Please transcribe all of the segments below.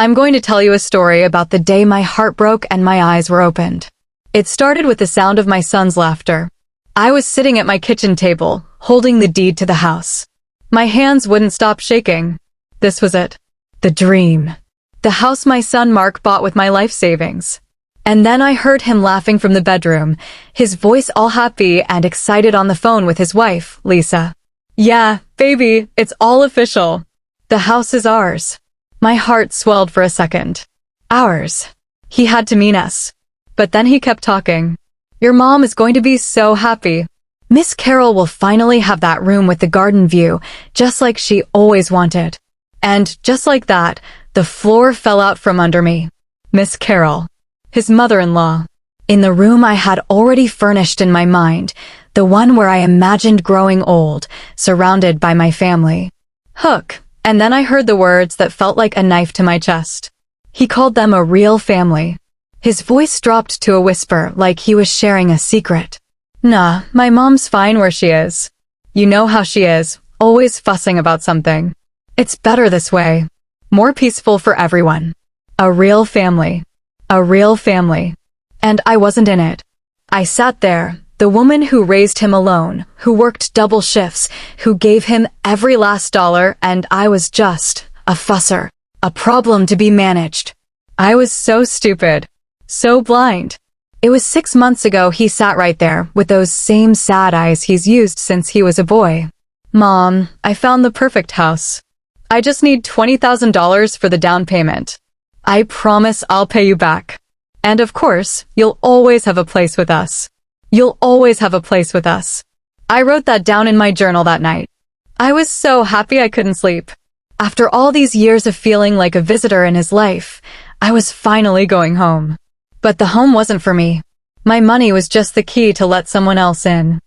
I'm going to tell you a story about the day my heart broke and my eyes were opened. It started with the sound of my son's laughter. I was sitting at my kitchen table, holding the deed to the house. My hands wouldn't stop shaking. This was it. The dream. The house my son Mark bought with my life savings. And then I heard him laughing from the bedroom, his voice all happy and excited on the phone with his wife, Lisa. Yeah, baby, it's all official. The house is ours. My heart swelled for a second. Ours. He had to mean us. But then he kept talking. Your mom is going to be so happy. Miss Carol will finally have that room with the garden view, just like she always wanted. And just like that, the floor fell out from under me. Miss Carol. His mother-in-law. In the room I had already furnished in my mind, the one where I imagined growing old, surrounded by my family. Hook. And then I heard the words that felt like a knife to my chest. He called them a real family. His voice dropped to a whisper like he was sharing a secret. Nah, my mom's fine where she is. You know how she is, always fussing about something. It's better this way. More peaceful for everyone. A real family. A real family. And I wasn't in it. I sat there, the woman who raised him alone, who worked double shifts, who gave him every last dollar, and I was just a fusser, a problem to be managed. I was so stupid, so blind. It was 6 months ago he sat right there with those same sad eyes he's used since he was a boy. Mom, I found the perfect house. I just need $20,000 for the down payment. I promise I'll pay you back. And of course, you'll always have a place with us. You'll always have a place with us. I wrote that down in my journal that night. I was so happy I couldn't sleep. After all these years of feeling like a visitor in his life, I was finally going home. But the home wasn't for me. My money was just the key to let someone else in.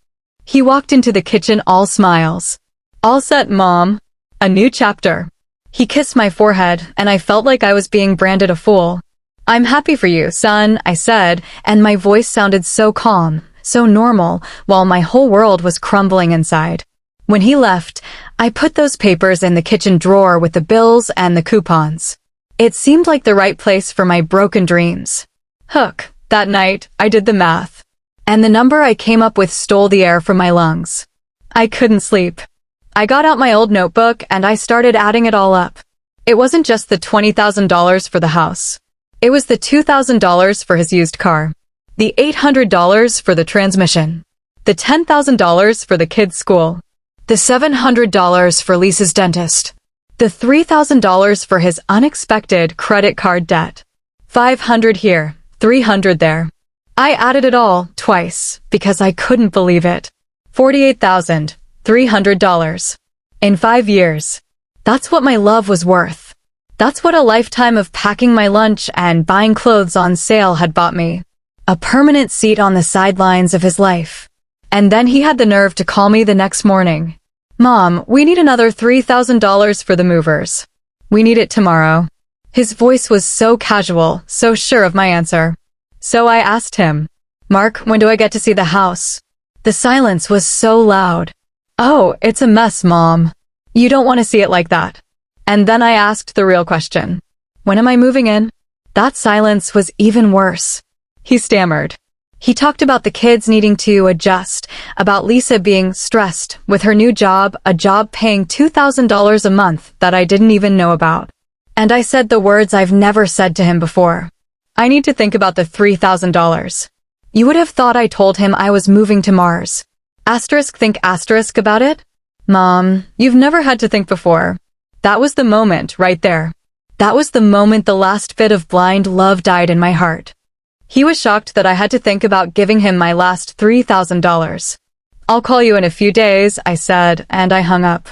He walked into the kitchen all smiles. All set, Mom. A new chapter. He kissed my forehead, and I felt like I was being branded a fool. I'm happy for you, son, I said, and my voice sounded so calm, so normal, while my whole world was crumbling inside. When he left, I put those papers in the kitchen drawer with the bills and the coupons. It seemed like the right place for my broken dreams. Hook. That night, I did the math. And the number I came up with stole the air from my lungs. I couldn't sleep. I got out my old notebook and I started adding it all up. It wasn't just the $20,000 for the house. It was the $2,000 for his used car. The $800 for the transmission. The $10,000 for the kids' school. The $700 for Lisa's dentist. The $3,000 for his unexpected credit card debt. $500 here, $300 there. I added it all twice because I couldn't believe it. $48,300. In 5 years. That's what my love was worth. That's what a lifetime of packing my lunch and buying clothes on sale had bought me. A permanent seat on the sidelines of his life. And then he had the nerve to call me the next morning. Mom, we need another $3,000 for the movers. We need it tomorrow. His voice was so casual, so sure of my answer. So I asked him, Mark, when do I get to see the house? The silence was so loud. Oh, it's a mess, Mom. You don't want to see it like that. And then I asked the real question. When am I moving in? That silence was even worse. He stammered. He talked about the kids needing to adjust, about Lisa being stressed with her new job, a job paying $2,000 a month that I didn't even know about. And I said the words I've never said to him before. I need to think about the $3,000. You would have thought I told him I was moving to Mars. Think about it? Mom, you've never had to think before. That was the moment, right there. That was the moment the last bit of blind love died in my heart. He was shocked that I had to think about giving him my last $3,000. I'll call you in a few days, I said, and I hung up.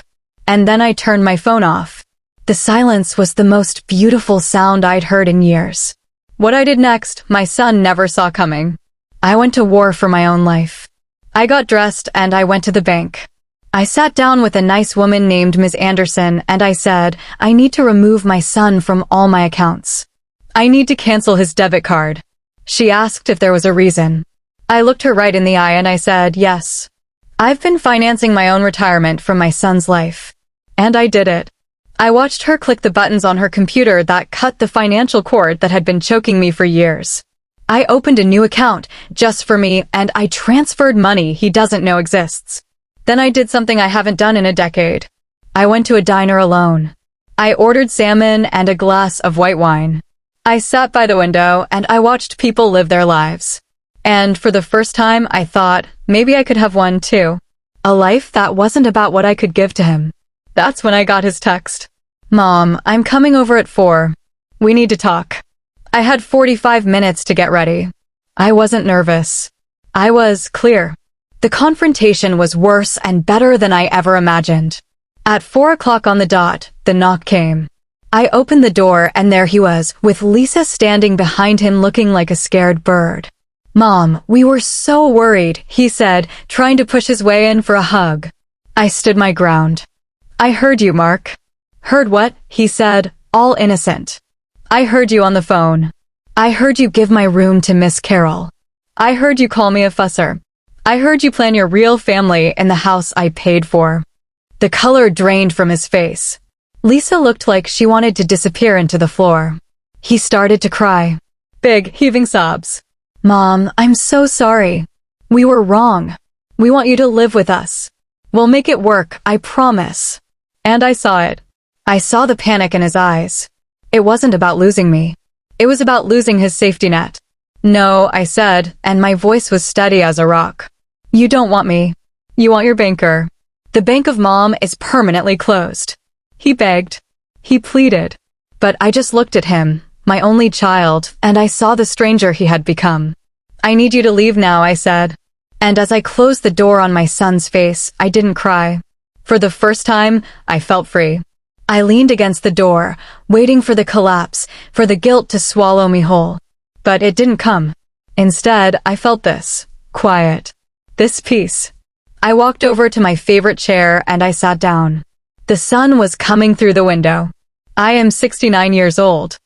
And then I turned my phone off. The silence was the most beautiful sound I'd heard in years. What I did next, my son never saw coming. I went to war for my own life. I got dressed and I went to the bank. I sat down with a nice woman named Ms. Anderson and I said, I need to remove my son from all my accounts. I need to cancel his debit card. She asked if there was a reason. I looked her right in the eye and I said, yes. I've been financing my own retirement from my son's life. And I did it. I watched her click the buttons on her computer that cut the financial cord that had been choking me for years. I opened a new account just for me, and I transferred money he doesn't know exists. Then I did something I haven't done in a decade. I went to a diner alone. I ordered salmon and a glass of white wine. I sat by the window and I watched people live their lives. And for the first time, I thought, maybe I could have one too. A life that wasn't about what I could give to him. That's when I got his text. Mom, I'm coming over at 4. We need to talk. I had 45 minutes to get ready. I wasn't nervous. I was clear. The confrontation was worse and better than I ever imagined. At 4 o'clock on the dot, the knock came. I opened the door and there he was, with Lisa standing behind him looking like a scared bird. Mom, we were so worried, he said, trying to push his way in for a hug. I stood my ground. I heard you, Mark. Heard what? He said, all innocent. I heard you on the phone. I heard you give my room to Miss Carol. I heard you call me a fusser. I heard you plan your real family in the house I paid for. The color drained from his face. Lisa looked like she wanted to disappear into the floor. He started to cry. Big, heaving sobs. Mom, I'm so sorry. We were wrong. We want you to live with us. We'll make it work, I promise. And I saw it. I saw the panic in his eyes. It wasn't about losing me. It was about losing his safety net. No, I said, and my voice was steady as a rock. You don't want me. You want your banker. The bank of Mom is permanently closed. He begged. He pleaded. But I just looked at him, my only child, and I saw the stranger he had become. I need you to leave now, I said. And as I closed the door on my son's face, I didn't cry. For the first time, I felt free. I leaned against the door, waiting for the collapse, for the guilt to swallow me whole. But it didn't come. Instead, I felt this. Quiet. This peace. I walked over to my favorite chair and I sat down. The sun was coming through the window. I am 69 years old.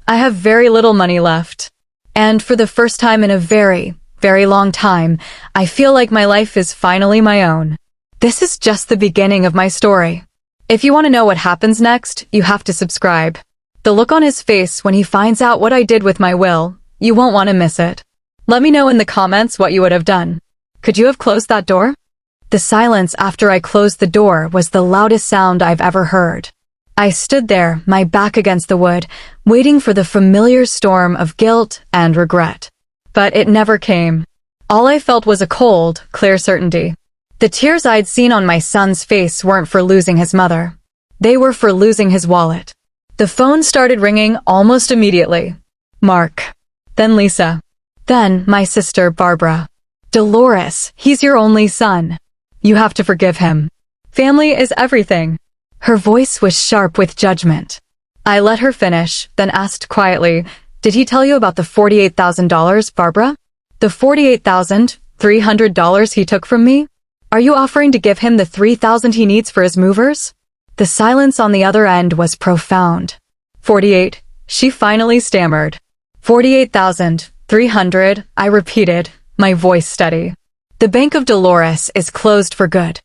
I have very little money left. And for the first time in a very, very long time, I feel like my life is finally my own. This is just the beginning of my story. If you want to know what happens next, you have to subscribe. The look on his face when he finds out what I did with my will, you won't want to miss it. Let me know in the comments what you would have done. Could you have closed that door? The silence after I closed the door was the loudest sound I've ever heard. I stood there, my back against the wood, waiting for the familiar storm of guilt and regret. But it never came. All I felt was a cold, clear certainty. The tears I'd seen on my son's face weren't for losing his mother. They were for losing his wallet. The phone started ringing almost immediately. Mark. Then Lisa. Then my sister, Barbara. Dolores, he's your only son. You have to forgive him. Family is everything. Her voice was sharp with judgment. I let her finish, then asked quietly, did he tell you about the $48,000, Barbara? The $48,300 he took from me? Are you offering to give him the $3,000 he needs for his movers? The silence on the other end was profound. 48, she finally stammered. 48,300, I repeated, my voice steady. The Bank of Dolores is closed for good.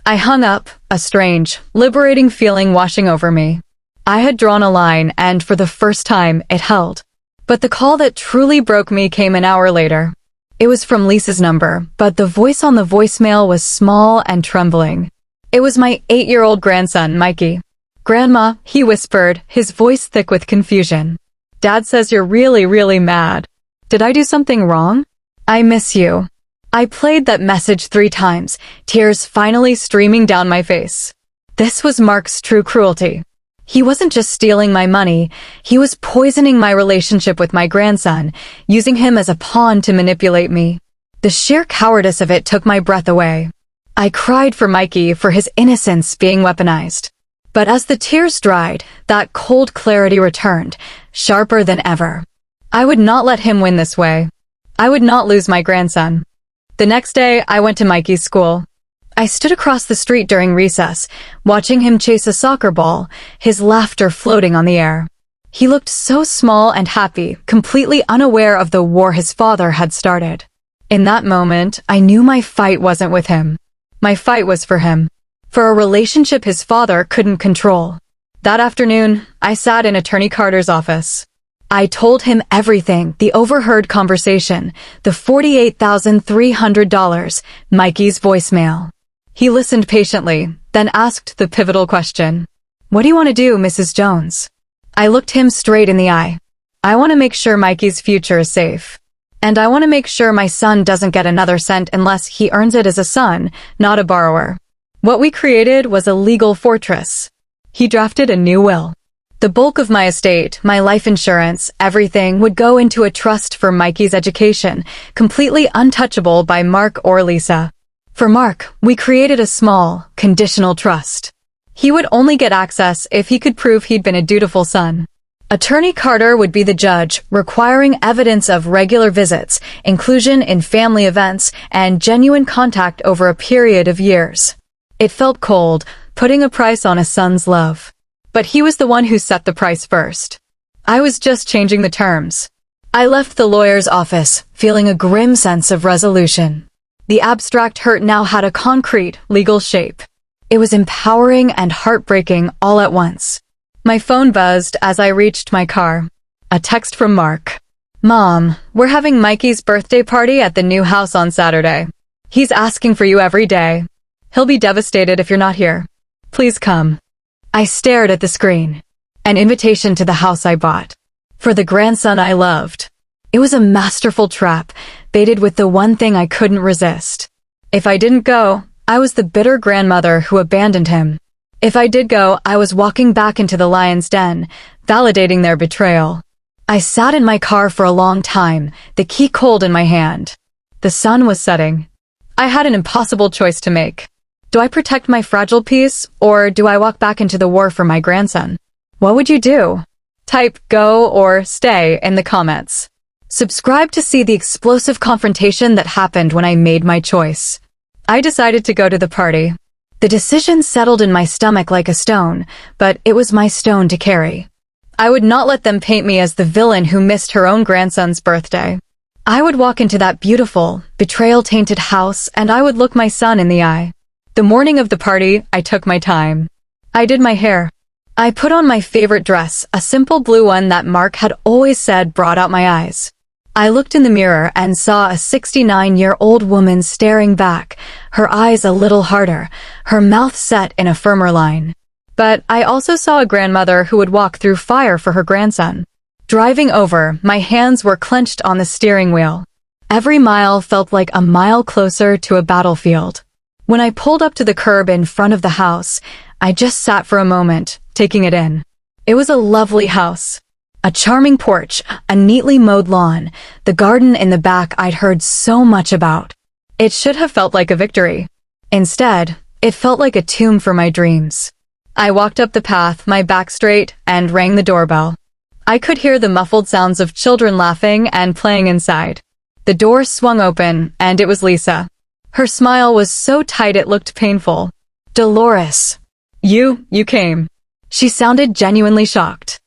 I hung up, a strange, liberating feeling washing over me. I had drawn a line and for the first time it held. But the call that truly broke me came an hour later. It was from Lisa's number, but the voice on the voicemail was small and trembling. It was my 8-year-old grandson, Mikey. Grandma, he whispered, his voice thick with confusion. Dad says you're really, really mad. Did I do something wrong? I miss you. I played that message 3 times, tears finally streaming down my face. This was Mark's true cruelty. He wasn't just stealing my money, he was poisoning my relationship with my grandson, using him as a pawn to manipulate me. The sheer cowardice of it took my breath away. I cried for Mikey, for his innocence being weaponized. But as the tears dried, that cold clarity returned, sharper than ever. I would not let him win this way. I would not lose my grandson. The next day, I went to Mikey's school. I stood across the street during recess, watching him chase a soccer ball, his laughter floating on the air. He looked so small and happy, completely unaware of the war his father had started. In that moment, I knew my fight wasn't with him. My fight was for him. For a relationship his father couldn't control. That afternoon, I sat in Attorney Carter's office. I told him everything, the overheard conversation, the $48,300, Mikey's voicemail. He listened patiently, then asked the pivotal question. What do you want to do, Mrs. Jones? I looked him straight in the eye. I want to make sure Mikey's future is safe. And I want to make sure my son doesn't get another cent unless he earns it as a son, not a borrower. What we created was a legal fortress. He drafted a new will. The bulk of my estate, my life insurance, everything would go into a trust for Mikey's education, completely untouchable by Mark or Lisa. For Mark, we created a small, conditional trust. He would only get access if he could prove he'd been a dutiful son. Attorney Carter would be the judge, requiring evidence of regular visits, inclusion in family events, and genuine contact over a period of years. It felt cold, putting a price on a son's love. But he was the one who set the price first. I was just changing the terms. I left the lawyer's office, feeling a grim sense of resolution. The abstract hurt now had a concrete, legal shape. It was empowering and heartbreaking all at once. My phone buzzed as I reached my car. A text from Mark. Mom, we're having Mikey's birthday party at the new house on Saturday. He's asking for you every day. He'll be devastated if you're not here. Please come. I stared at the screen. An invitation to the house I bought. For the grandson I loved. It was a masterful trap, baited with the one thing I couldn't resist. If I didn't go, I was the bitter grandmother who abandoned him. If I did go, I was walking back into the lion's den, validating their betrayal. I sat in my car for a long time, the key cold in my hand. The sun was setting. I had an impossible choice to make. Do I protect my fragile peace, or do I walk back into the war for my grandson? What would you do? Type go or stay in the comments. Subscribe to see the explosive confrontation that happened when I made my choice. I decided to go to the party. The decision settled in my stomach like a stone, but it was my stone to carry. I would not let them paint me as the villain who missed her own grandson's birthday. I would walk into that beautiful, betrayal-tainted house and I would look my son in the eye. The morning of the party, I took my time. I did my hair. I put on my favorite dress, a simple blue one that Mark had always said brought out my eyes. I looked in the mirror and saw a 69-year-old woman staring back, her eyes a little harder, her mouth set in a firmer line. But I also saw a grandmother who would walk through fire for her grandson. Driving over, my hands were clenched on the steering wheel. Every mile felt like a mile closer to a battlefield. When I pulled up to the curb in front of the house, I just sat for a moment, taking it in. It was a lovely house. A charming porch, a neatly mowed lawn, the garden in the back I'd heard so much about. It should have felt like a victory. Instead, it felt like a tomb for my dreams. I walked up the path, my back straight, and rang the doorbell. I could hear the muffled sounds of children laughing and playing inside. The door swung open, and it was Lisa. Her smile was so tight it looked painful. Dolores. You came. She sounded genuinely shocked.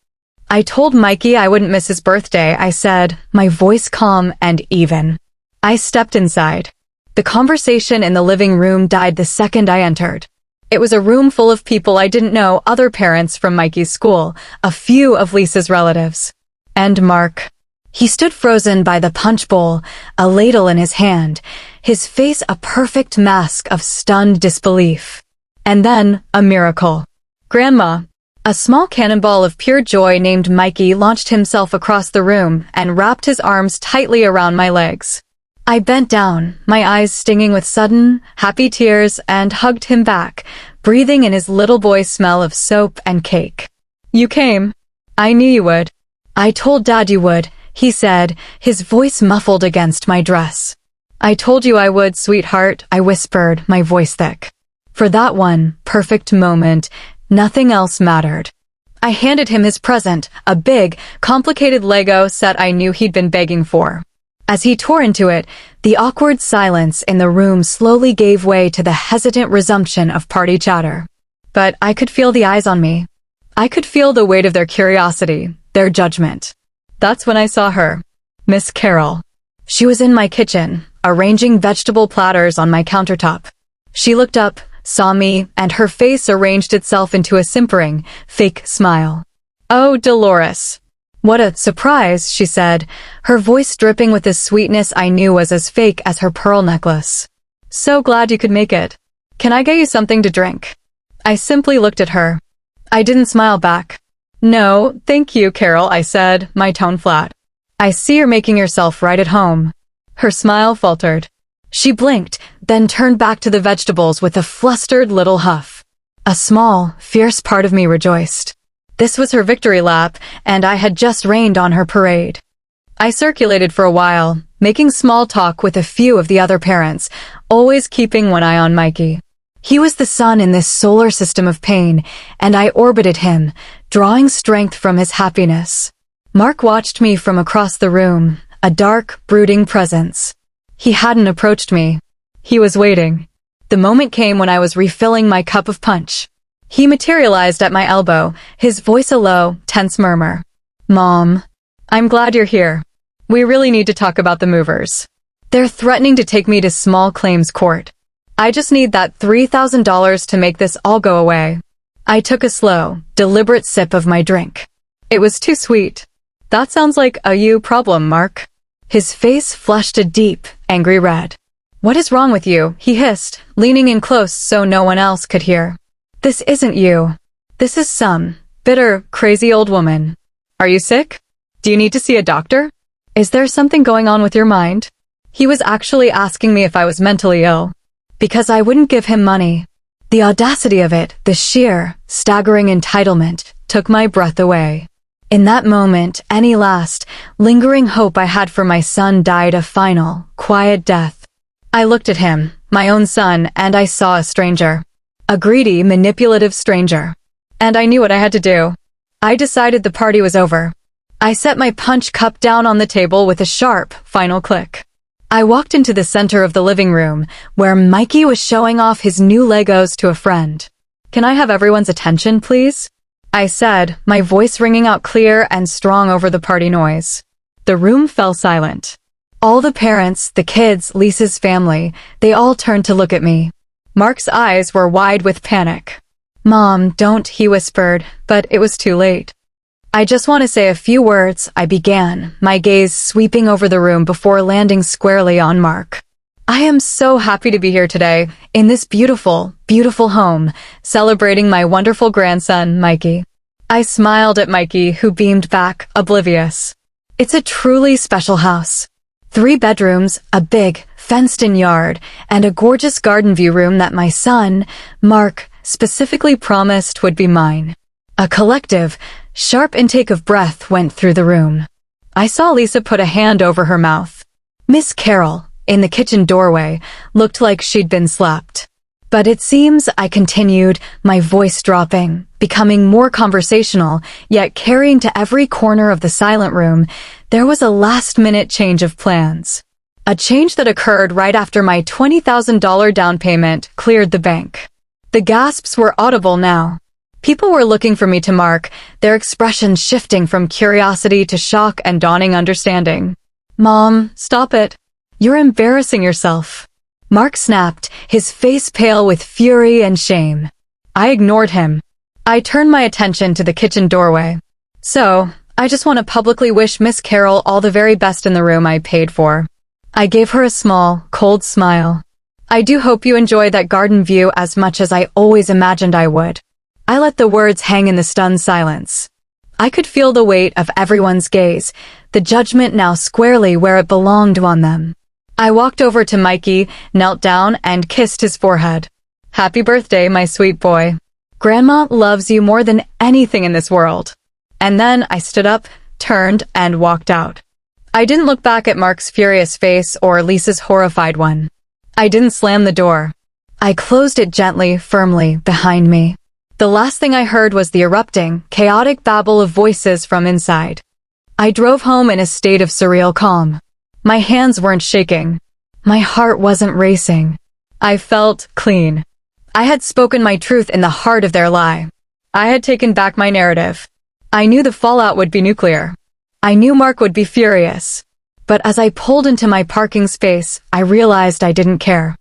I told Mikey I wouldn't miss his birthday, I said, my voice calm and even. I stepped inside. The conversation in the living room died the second I entered. It was a room full of people I didn't know, other parents from Mikey's school, a few of Lisa's relatives. And Mark. He stood frozen by the punch bowl, a ladle in his hand, his face a perfect mask of stunned disbelief. And then, a miracle. Grandma. A small cannonball of pure joy named Mikey launched himself across the room and wrapped his arms tightly around my legs. I bent down, my eyes stinging with sudden, happy tears, and hugged him back, breathing in his little boy's smell of soap and cake. You came. I knew you would. I told Dad you would, he said, his voice muffled against my dress. I told you I would, sweetheart, I whispered, my voice thick. For that one perfect moment, nothing else mattered. I handed him his present, a big, complicated Lego set I knew he'd been begging for. As he tore into it, the awkward silence in the room slowly gave way to the hesitant resumption of party chatter. But I could feel the eyes on me. I could feel the weight of their curiosity, their judgment. That's when I saw her. Miss Carroll. She was in my kitchen, arranging vegetable platters on my countertop. She looked up, saw me, and her face arranged itself into a simpering, fake smile. "Oh, Dolores. What a surprise," she said, her voice dripping with a sweetness I knew was as fake as her pearl necklace. "So glad you could make it. Can I get you something to drink?" I simply looked at her. I didn't smile back. "No, thank you, Carol," I said, my tone flat. "I see you're making yourself right at home." Her smile faltered. She blinked, then turned back to the vegetables with a flustered little huff. A small, fierce part of me rejoiced. This was her victory lap, and I had just rained on her parade. I circulated for a while, making small talk with a few of the other parents, always keeping one eye on Mikey. He was the sun in this solar system of pain, and I orbited him, drawing strength from his happiness. Mark watched me from across the room, a dark, brooding presence. He hadn't approached me. He was waiting. The moment came when I was refilling my cup of punch. He materialized at my elbow, his voice a low, tense murmur. "Mom, I'm glad you're here. We really need to talk about the movers. They're threatening to take me to small claims court. I just need that $3,000 to make this all go away." I took a slow, deliberate sip of my drink. It was too sweet. "That sounds like a you problem, Mark." His face flushed a deep, angry red. "What is wrong with you?" he hissed, leaning in close so no one else could hear. "This isn't you. This is some bitter, crazy old woman. Are you sick? Do you need to see a doctor? Is there something going on with your mind?" He was actually asking me if I was mentally ill. Because I wouldn't give him money. The audacity of it, the sheer, staggering entitlement, took my breath away. In that moment, any last, lingering hope I had for my son died a final, quiet death. I looked at him, my own son, and I saw a stranger. A greedy, manipulative stranger. And I knew what I had to do. I decided the party was over. I set my punch cup down on the table with a sharp, final click. I walked into the center of the living room, where Mikey was showing off his new Legos to a friend. "Can I have everyone's attention, please?" I said, my voice ringing out clear and strong over the party noise. The room fell silent. All the parents, the kids, Lisa's family, they all turned to look at me. Mark's eyes were wide with panic. "Mom, don't," he whispered, but it was too late. "I just want to say a few words," I began, my gaze sweeping over the room before landing squarely on Mark. "I am so happy to be here today, in this beautiful, beautiful home, celebrating my wonderful grandson, Mikey." I smiled at Mikey, who beamed back, oblivious. "It's a truly special house. 3 bedrooms, a big, fenced-in yard, and a gorgeous garden view room that my son, Mark, specifically promised would be mine." A collective, sharp intake of breath went through the room. I saw Lisa put a hand over her mouth. Miss Carol, in the kitchen doorway, looked like she'd been slapped. "But it seems," I continued, my voice dropping, becoming more conversational, yet carrying to every corner of the silent room, there was a last-minute change of plans. A change that occurred right after my $20,000 down payment cleared the bank. The gasps were audible now. People were looking for me to Mark, their expressions shifting from curiosity to shock and dawning understanding. "Mom, stop it. You're embarrassing yourself." Mark snapped, his face pale with fury and shame. I ignored him. I turned my attention to the kitchen doorway. "So, I just want to publicly wish Miss Carol all the very best in the room I paid for." I gave her a small, cold smile. "I do hope you enjoy that garden view as much as I always imagined I would." I let the words hang in the stunned silence. I could feel the weight of everyone's gaze, the judgment now squarely where it belonged on them. I walked over to Mikey, knelt down, and kissed his forehead. "Happy birthday, my sweet boy. Grandma loves you more than anything in this world." And then I stood up, turned, and walked out. I didn't look back at Mark's furious face or Lisa's horrified one. I didn't slam the door. I closed it gently, firmly, behind me. The last thing I heard was the erupting, chaotic babble of voices from inside. I drove home in a state of surreal calm. My hands weren't shaking. My heart wasn't racing. I felt clean. I had spoken my truth in the heart of their lie. I had taken back my narrative. I knew the fallout would be nuclear. I knew Mark would be furious. But as I pulled into my parking space, I realized I didn't care.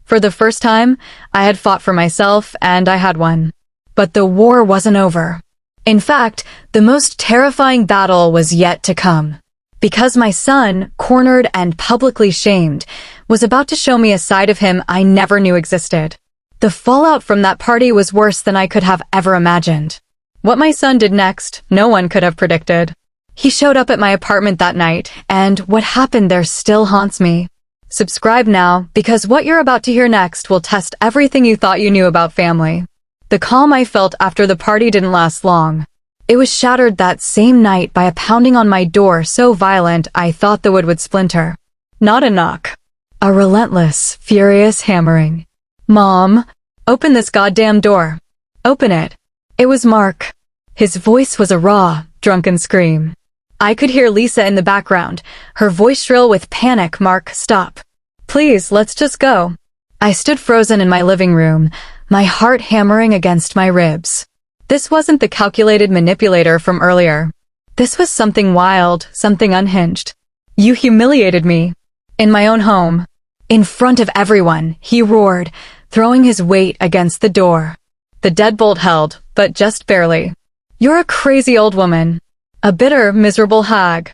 For the first time, I had fought for myself, and I had won. But the war wasn't over. In fact, the most terrifying battle was yet to come. Because my son, cornered and publicly shamed, was about to show me a side of him I never knew existed. The fallout from that party was worse than I could have ever imagined. What my son did next, no one could have predicted. He showed up at my apartment that night, and what happened there still haunts me. Subscribe now, because what you're about to hear next will test everything you thought you knew about family. The calm I felt after the party didn't last long. It was shattered that same night by a pounding on my door so violent I thought the wood would splinter. Not a knock. A relentless, furious hammering. "Mom, open this goddamn door. Open it." It was Mark. His voice was a raw, drunken scream. I could hear Lisa in the background, her voice shrill with panic. "Mark, stop. Please, let's just go." I stood frozen in my living room, my heart hammering against my ribs. This wasn't the calculated manipulator from earlier. This was something wild, something unhinged. "You humiliated me. In my own home. In front of everyone," he roared, throwing his weight against the door. The deadbolt held, but just barely. "You're a crazy old woman. A bitter, miserable hag.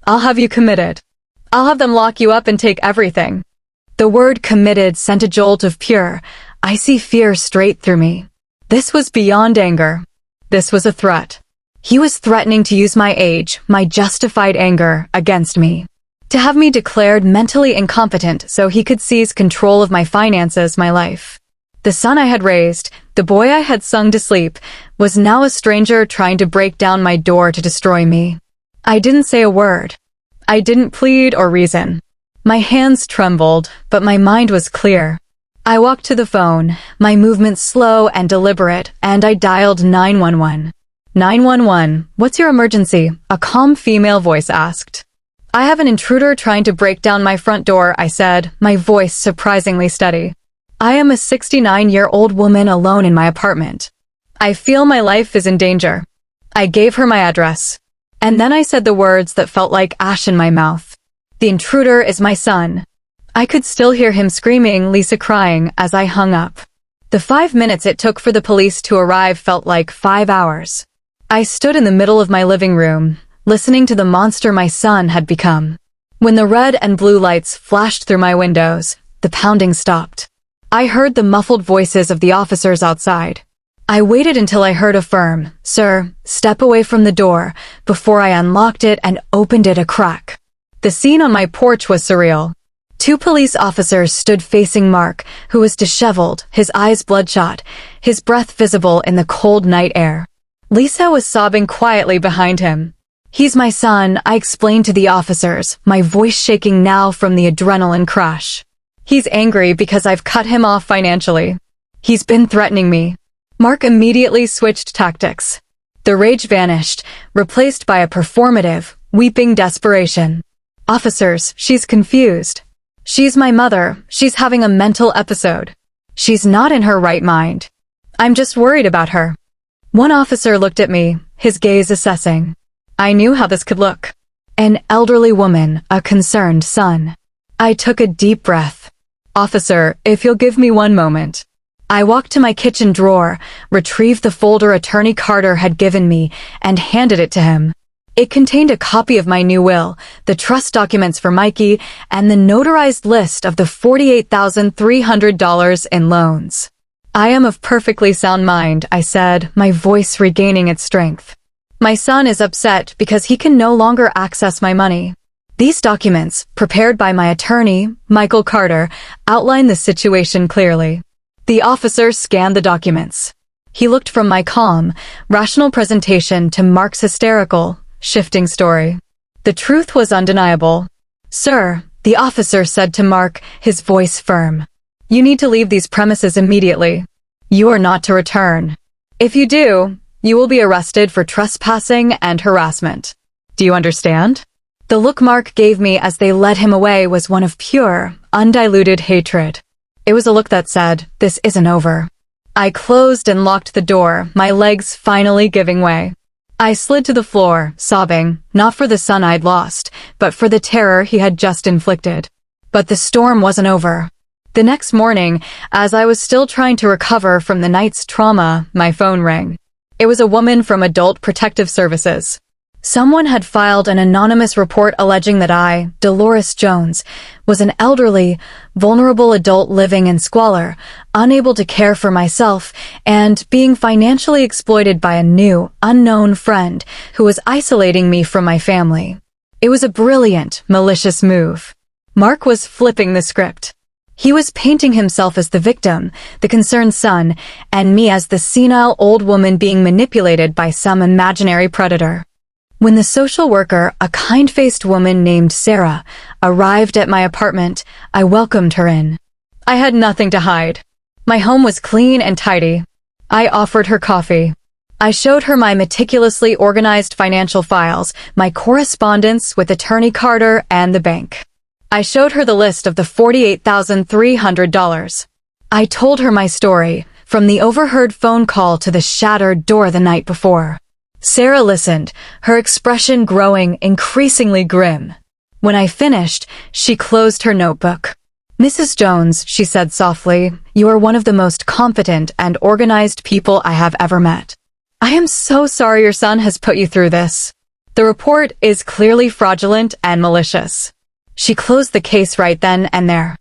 I'll have you committed. I'll have them lock you up and take everything." The word committed sent a jolt of pure, icy fear straight through me. This was beyond anger. This was a threat. He was threatening to use my age, my justified anger, against me. To have me declared mentally incompetent so he could seize control of my finances, my life. The son I had raised, the boy I had sung to sleep, was now a stranger trying to break down my door to destroy me. I didn't say a word. I didn't plead or reason. My hands trembled, but my mind was clear. I walked to the phone, my movements slow and deliberate, and I dialed 911. 911, what's your emergency? A calm female voice asked. I have an intruder trying to break down my front door, I said, my voice surprisingly steady. I am a 69-year-old woman alone in my apartment. I feel my life is in danger. I gave her my address. And then I said the words that felt like ash in my mouth. The intruder is my son. I could still hear him screaming, Lisa crying, as I hung up. The 5 minutes it took for the police to arrive felt like 5 hours. I stood in the middle of my living room, listening to the monster my son had become. When the red and blue lights flashed through my windows, the pounding stopped. I heard the muffled voices of the officers outside. I waited until I heard a firm, "Sir, step away from the door," before I unlocked it and opened it a crack. The scene on my porch was surreal. 2 police officers stood facing Mark, who was disheveled, his eyes bloodshot, his breath visible in the cold night air. Lisa was sobbing quietly behind him. "He's my son," I explained to the officers, my voice shaking now from the adrenaline crash. "He's angry because I've cut him off financially. He's been threatening me." Mark immediately switched tactics. The rage vanished, replaced by a performative, weeping desperation. "Officers, she's confused. She's my mother. She's having a mental episode. She's not in her right mind. I'm just worried about her." One officer looked at me, his gaze assessing. I knew how this could look. An elderly woman, a concerned son. I took a deep breath. "Officer, if you'll give me one moment." I walked to my kitchen drawer, retrieved the folder Attorney Carter had given me, and handed it to him. It contained a copy of my new will, the trust documents for Mikey, and the notarized list of the $48,300 in loans. "I am of perfectly sound mind," I said, my voice regaining its strength. "My son is upset because he can no longer access my money. These documents, prepared by my attorney, Michael Carter, outline the situation clearly." The officer scanned the documents. He looked from my calm, rational presentation to Mark's hysterical, shifting story. The truth was undeniable. "Sir," the officer said to Mark, his voice firm, "you need to leave these premises immediately. You are not to return. If you do, you will be arrested for trespassing and harassment. Do you understand?" The look Mark gave me as they led him away was one of pure, undiluted hatred. It was a look that said, "This isn't over." I closed and locked the door, my legs finally giving way. I slid to the floor, sobbing, not for the son I'd lost, but for the terror he had just inflicted. But the storm wasn't over. The next morning, as I was still trying to recover from the night's trauma, my phone rang. It was a woman from Adult Protective Services. Someone had filed an anonymous report alleging that I, Dolores Jones, was an elderly, vulnerable adult living in squalor, unable to care for myself, and being financially exploited by a new, unknown friend who was isolating me from my family. It was a brilliant, malicious move. Mark was flipping the script. He was painting himself as the victim, the concerned son, and me as the senile old woman being manipulated by some imaginary predator. When the social worker, a kind-faced woman named Sarah, arrived at my apartment, I welcomed her in. I had nothing to hide. My home was clean and tidy. I offered her coffee. I showed her my meticulously organized financial files, my correspondence with Attorney Carter and the bank. I showed her the list of the $48,300. I told her my story, from the overheard phone call to the shattered door the night before. Sarah listened, her expression growing increasingly grim. When I finished, she closed her notebook. "Mrs. Jones," she said softly, "you are one of the most competent and organized people I have ever met. I am so sorry your son has put you through this. The report is clearly fraudulent and malicious." She closed the case right then and there.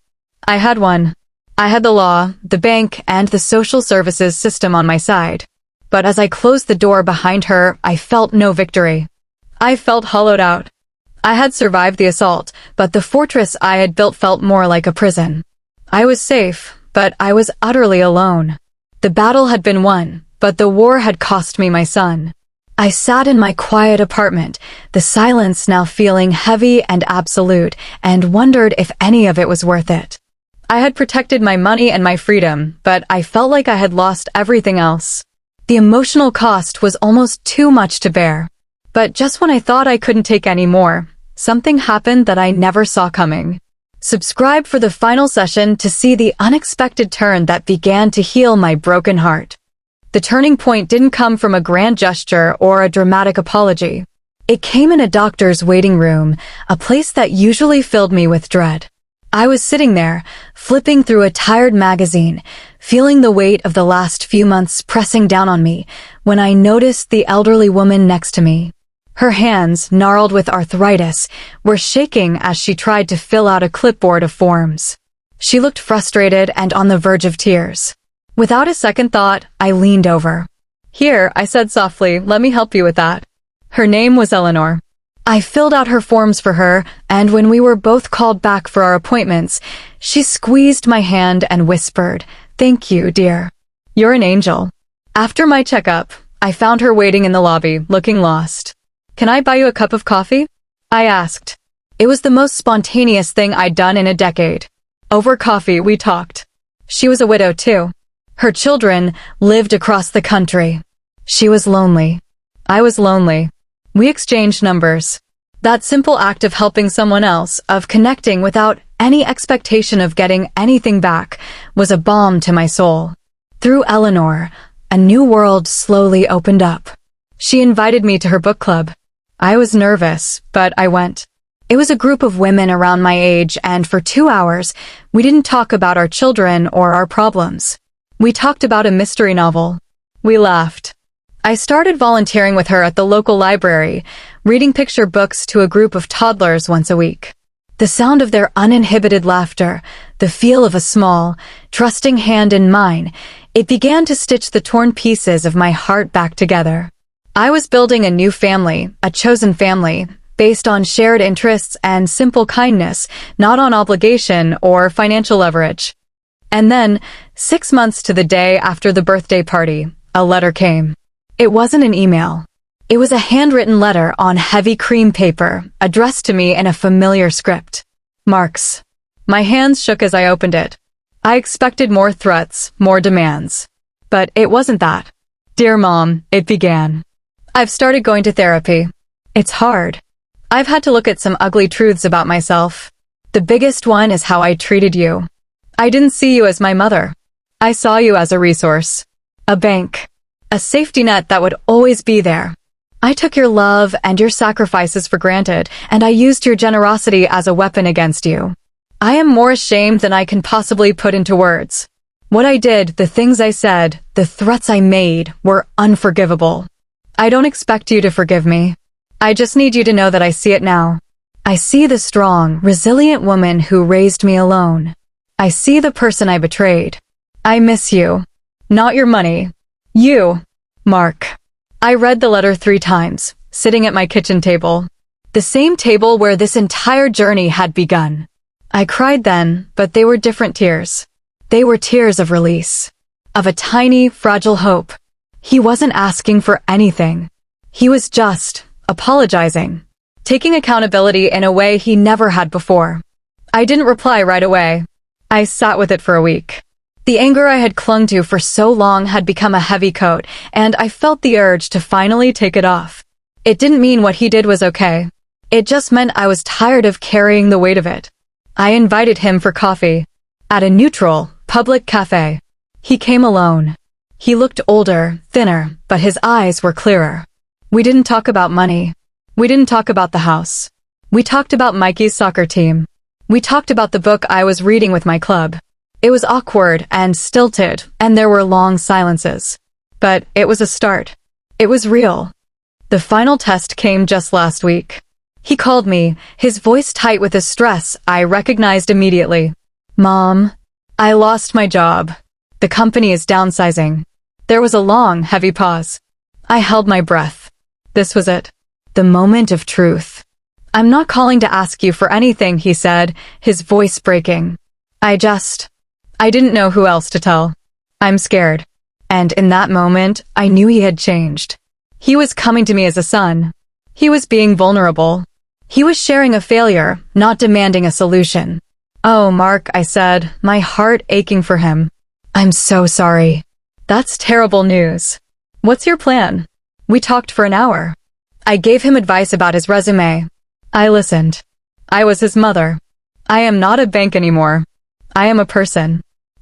I had won. I had the law, the bank, and the social services system on my side. But as I closed the door behind her, I felt no victory. I felt hollowed out. I had survived the assault, but the fortress I had built felt more like a prison. I was safe, but I was utterly alone. The battle had been won, but the war had cost me my son. I sat in my quiet apartment, the silence now feeling heavy and absolute, and wondered if any of it was worth it. I had protected my money and my freedom, but I felt like I had lost everything else. The emotional cost was almost too much to bear. But just when I thought I couldn't take any more, something happened that I never saw coming. Subscribe for the final session to see the unexpected turn that began to heal my broken heart. The turning point didn't come from a grand gesture or a dramatic apology. It came in a doctor's waiting room, a place that usually filled me with dread. I was sitting there, flipping through a tired magazine, feeling the weight of the last few months pressing down on me, when I noticed the elderly woman next to me. Her hands, gnarled with arthritis, were shaking as she tried to fill out a clipboard of forms. She looked frustrated and on the verge of tears. Without a second thought, I leaned over. "Here," I said softly, "let me help you with that." Her name was Eleanor. I filled out her forms for her, and when we were both called back for our appointments, she squeezed my hand and whispered, "Thank you, dear. You're an angel." After my checkup, I found her waiting in the lobby, looking lost. "Can I buy you a cup of coffee?" I asked. It was the most spontaneous thing I'd done in a decade. Over coffee, we talked. She was a widow, too. Her children lived across the country. She was lonely. I was lonely. We exchanged numbers. That simple act of helping someone else, of connecting without any expectation of getting anything back, was a balm to my soul. Through Eleanor, a new world slowly opened up. She invited me to her book club. I was nervous, but I went. It was a group of women around my age, and for 2 hours, we didn't talk about our children or our problems. We talked about a mystery novel. We laughed. I started volunteering with her at the local library, reading picture books to a group of toddlers once a week. The sound of their uninhibited laughter, the feel of a small, trusting hand in mine, it began to stitch the torn pieces of my heart back together. I was building a new family, a chosen family, based on shared interests and simple kindness, not on obligation or financial leverage. And then, 6 months to the day after the birthday party, a letter came. It wasn't an email. It was a handwritten letter on heavy cream paper, addressed to me in a familiar script. Marks. My hands shook as I opened it. I expected more threats, more demands. But it wasn't that. "Dear Mom," it began. "I've started going to therapy. It's hard. I've had to look at some ugly truths about myself. The biggest one is how I treated you. I didn't see you as my mother. I saw you as a resource. A bank. A safety net that would always be there. I took your love and your sacrifices for granted, and I used your generosity as a weapon against you. I am more ashamed than I can possibly put into words. What I did, the things I said, the threats I made were unforgivable. I don't expect you to forgive me. I just need you to know that I see it now. I see the strong, resilient woman who raised me alone. I see the person I betrayed. I miss you. Not your money. You. Mark. I read the letter 3 times, sitting at my kitchen table. The same table where this entire journey had begun. I cried then, but they were different tears. They were tears of release. Of a tiny, fragile hope. He wasn't asking for anything. He was just apologizing. Taking accountability in a way he never had before. I didn't reply right away. I sat with it for a week. The anger I had clung to for so long had become a heavy coat, and I felt the urge to finally take it off. It didn't mean what he did was okay. It just meant I was tired of carrying the weight of it. I invited him for coffee. At a neutral, public cafe. He came alone. He looked older, thinner, but his eyes were clearer. We didn't talk about money. We didn't talk about the house. We talked about Mikey's soccer team. We talked about the book I was reading with my club. It was awkward and stilted, and there were long silences. But it was a start. It was real. The final test came just last week. He called me, his voice tight with the stress I recognized immediately. Mom, I lost my job. The company is downsizing. There was a long, heavy pause. I held my breath. This was it. The moment of truth. I'm not calling to ask you for anything, he said, his voice breaking. I didn't know who else to tell. I'm scared. And in that moment, I knew he had changed. He was coming to me as a son. He was being vulnerable. He was sharing a failure, not demanding a solution. Oh, Mark, I said, my heart aching for him. I'm so sorry. That's terrible news. What's your plan? We talked for an hour. I gave him advice about his resume. I listened. I was his mother. I am not a bank anymore. I am a person.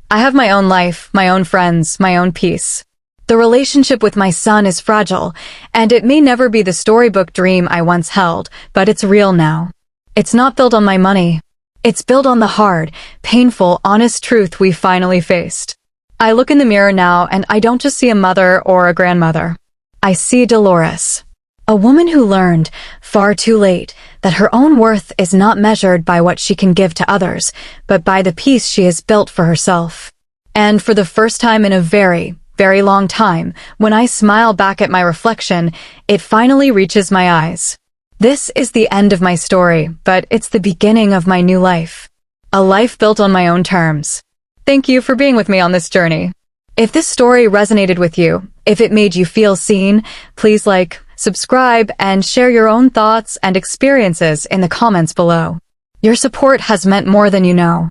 I have my own life, my own friends, my own peace. The relationship with my son is fragile, and it may never be the storybook dream I once held, but it's real now. It's not built on my money. It's built on the hard, painful, honest truth we finally faced. I look in the mirror now, and I don't just see a mother or a grandmother. I see Dolores. A woman who learned, far too late, that her own worth is not measured by what she can give to others, but by the peace she has built for herself. And for the first time in a very, very long time, when I smile back at my reflection, it finally reaches my eyes. This is the end of my story, but it's the beginning of my new life. A life built on my own terms. Thank you for being with me on this journey. If this story resonated with you, if it made you feel seen, please like, subscribe, and share your own thoughts and experiences in the comments below. Your support has meant more than you know.